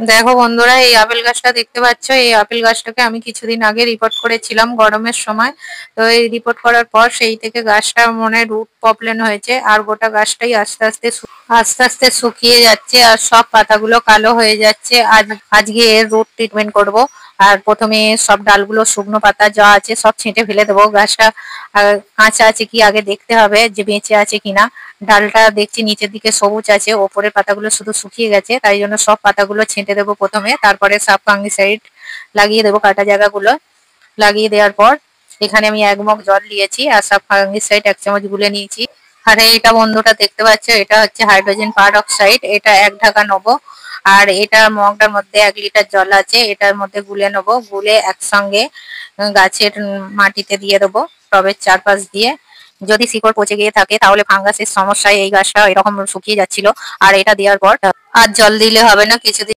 দেখো বন্ধুরা, এই আপেল গাছটা দেখতে পাচ্ছ। এই আপেল গাছটাকে আমি কিছুদিন আগে রিপোর্ট করেছিলাম গরমের সময়। তো এই রিপোর্ট করার পর সেই থেকে গাছটা মনে রুট প্রবলেম হয়েছে, আর গোটা গাছটাই আস্তে আস্তে আস্তে আস্তে শুকিয়ে যাচ্ছে, আর সব পাতাগুলো কালো হয়ে যাচ্ছে। আজকে এর রুট ট্রিটমেন্ট করব। আর প্রথমে সব ডালগুলো, শুকনো পাতা যা আছে সব ছেঁটে ফেলে দেবো। গাছটা কাঁচা আছে কি আগে দেখতে হবে, যে বেঁচে আছে কিনা। ডালটা দেখছি নিচের দিকে সবুজ আছে, ওপরের পাতাগুলো শুধু শুকিয়ে গেছে, তাই জন্য সব পাতাগুলো ছেঁটে দেবো প্রথমে। তারপরে সাব ফাঙ্গিসাইড লাগিয়ে দেবো কাটা জায়গাগুলো। লাগিয়ে দেওয়ার পর এখানে আমি 1 মগ জল নিয়েছি, আর সাব ফাঙ্গিসাইড 1 চামচ গুলে নিয়েছি। আর এইটা বন্ধুটা দেখতে পাচ্ছ, এটা হচ্ছে হাইড্রোজেন পার অক্সাইড। এটা 1 ঢাকা নেবো। আর এটা মগটার মধ্যে 1 লিটার জল আছে, এটার মধ্যে গুলে নেবো। গুলে একসঙ্গে গাছের মাটিতে দিয়ে দেবো, টবের চারপাশ দিয়ে। যদি শিকড় পচে গিয়ে থাকে তাহলে ফাঙ্গাসের সমস্যায় এই গাছটা এরকম শুকিয়ে যাচ্ছিল। আর এটা দেওয়ার পর আর জল দিলে হবে না, কিছুদিন